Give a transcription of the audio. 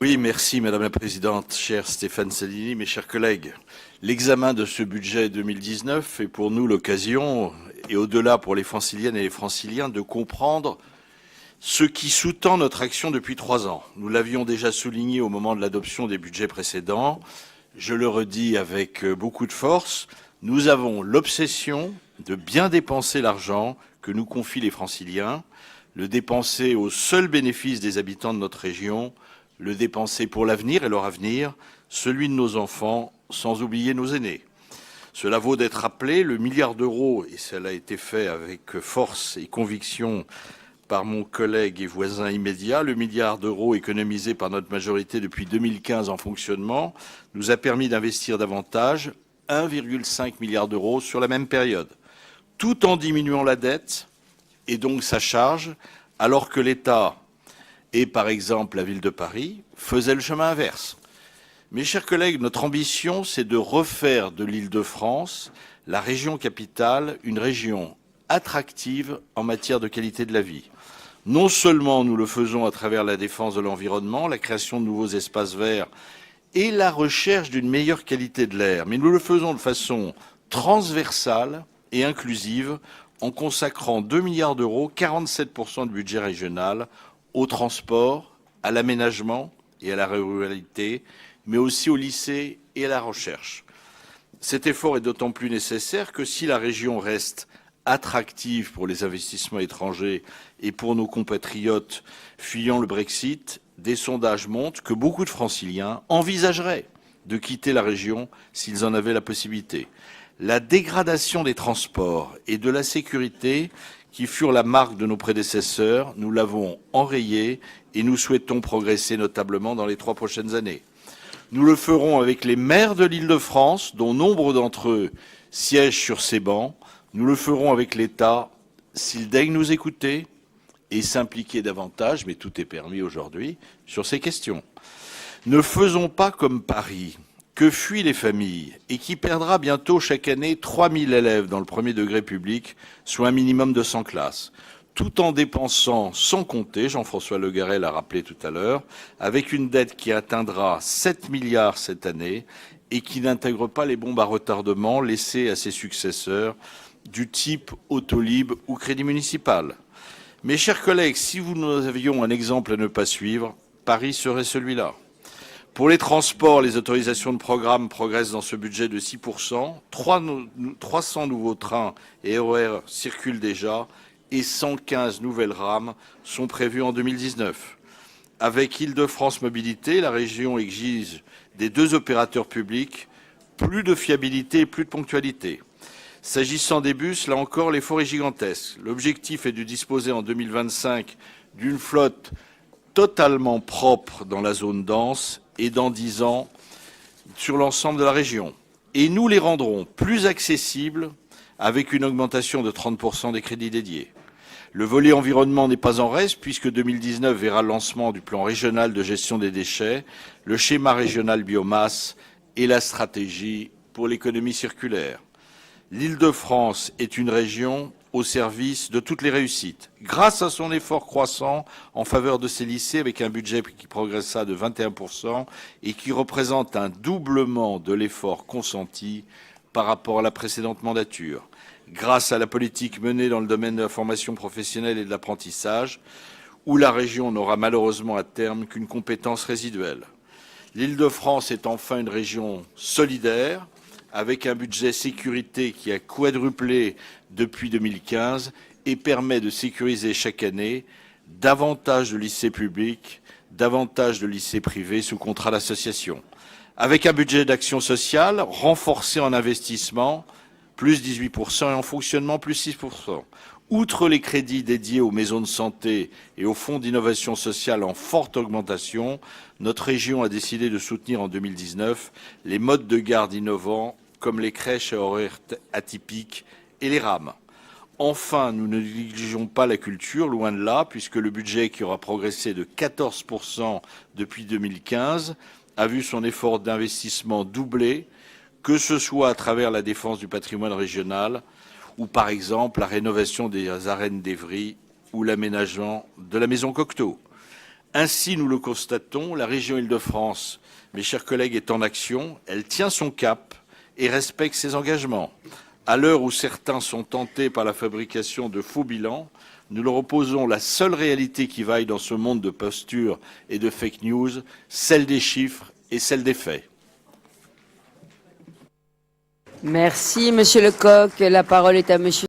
Oui, merci Madame la Présidente, cher Stéphane Salini, mes chers collègues. L'examen de ce budget 2019 est pour nous l'occasion, et au-delà pour les franciliennes et les franciliens, de comprendre ce qui sous-tend notre action depuis 3 ans. Nous l'avions déjà souligné au moment de l'adoption des budgets précédents. Je le redis avec beaucoup de force, nous avons l'obsession de bien dépenser l'argent que nous confient les franciliens, le dépenser au seul bénéfice des habitants de notre région, le dépenser pour l'avenir et leur avenir, celui de nos enfants, sans oublier nos aînés. Cela vaut d'être rappelé, le milliard d'euros, et cela a été fait avec force et conviction par mon collègue et voisin immédiat, le milliard d'euros économisé par notre majorité depuis 2015 en fonctionnement nous a permis d'investir davantage, 1,5 milliard d'euros sur la même période, tout en diminuant la dette et donc sa charge, alors que l'État et, par exemple, la ville de Paris faisaient le chemin inverse. Mes chers collègues, notre ambition, c'est de refaire de l'Île-de-France, la région capitale, une région attractive en matière de qualité de la vie. Non seulement nous le faisons à travers la défense de l'environnement, la création de nouveaux espaces verts et la recherche d'une meilleure qualité de l'air, mais nous le faisons de façon transversale et inclusive en consacrant 2 milliards d'euros, 47% du budget régional, au transport, à l'aménagement et à la ruralité, mais aussi au lycée et à la recherche. Cet effort est d'autant plus nécessaire que si la région reste attractive pour les investissements étrangers et pour nos compatriotes fuyant le Brexit, des sondages montrent que beaucoup de franciliens envisageraient de quitter la région s'ils en avaient la possibilité. La dégradation des transports et de la sécurité qui furent la marque de nos prédécesseurs, nous l'avons enrayée et nous souhaitons progresser notablement dans les 3 prochaines années. Nous le ferons avec les maires de l'Île-de-France, dont nombre d'entre eux siègent sur ces bancs. Nous le ferons avec l'État, s'il daigne nous écouter et s'impliquer davantage, mais tout est permis aujourd'hui, sur ces questions. Ne faisons pas comme Paris, que fuient les familles et qui perdra bientôt chaque année 3000 élèves dans le premier degré public, soit un minimum de 100 classes, tout en dépensant sans compter, Jean-François Le Garret l'a rappelé tout à l'heure, avec une dette qui atteindra 7 milliards cette année et qui n'intègre pas les bombes à retardement laissées à ses successeurs du type Autolib ou Crédit Municipal. Mes chers collègues, si nous avions un exemple à ne pas suivre, Paris serait celui-là. Pour les transports, les autorisations de programme progressent dans ce budget de 6%. 300 nouveaux trains et RER circulent déjà et 115 nouvelles rames sont prévues en 2019. Avec Île-de-France Mobilité, la région exige des 2 opérateurs publics plus de fiabilité et plus de ponctualité. S'agissant des bus, là encore, l'effort est gigantesque. L'objectif est de disposer en 2025 d'une flotte totalement propre dans la zone dense et dans 10 ans sur l'ensemble de la région. Et nous les rendrons plus accessibles avec une augmentation de 30% des crédits dédiés. Le volet environnement n'est pas en reste puisque 2019 verra le lancement du plan régional de gestion des déchets, le schéma régional biomasse et la stratégie pour l'économie circulaire. L'Île-de-France est une région au service de toutes les réussites, grâce à son effort croissant en faveur de ses lycées avec un budget qui progressa de 21% et qui représente un doublement de l'effort consenti par rapport à la précédente mandature, grâce à la politique menée dans le domaine de la formation professionnelle et de l'apprentissage, où la région n'aura malheureusement à terme qu'une compétence résiduelle. L'Île-de-France est enfin une région solidaire, avec un budget sécurité qui a quadruplé depuis 2015 et permet de sécuriser chaque année davantage de lycées publics, davantage de lycées privés sous contrat d'association. Avec un budget d'action sociale renforcé en investissement, plus 18%, et en fonctionnement, plus 6%. Outre les crédits dédiés aux maisons de santé et aux fonds d'innovation sociale en forte augmentation, notre région a décidé de soutenir en 2019 les modes de garde innovants comme les crèches à horaires atypiques et les rames. Enfin, nous ne négligeons pas la culture, loin de là, puisque le budget qui aura progressé de 14% depuis 2015 a vu son effort d'investissement doubler, que ce soit à travers la défense du patrimoine régional ou par exemple la rénovation des arènes d'Évry ou l'aménagement de la maison Cocteau. Ainsi, nous le constatons, la région Île-de-France, mes chers collègues, est en action, elle tient son cap et respecte ses engagements. À l'heure où certains sont tentés par la fabrication de faux bilans, nous leur opposons la seule réalité qui vaille dans ce monde de postures et de fake news, celle des chiffres et celle des faits. Merci, Monsieur Lecoq. La parole est à Monsieur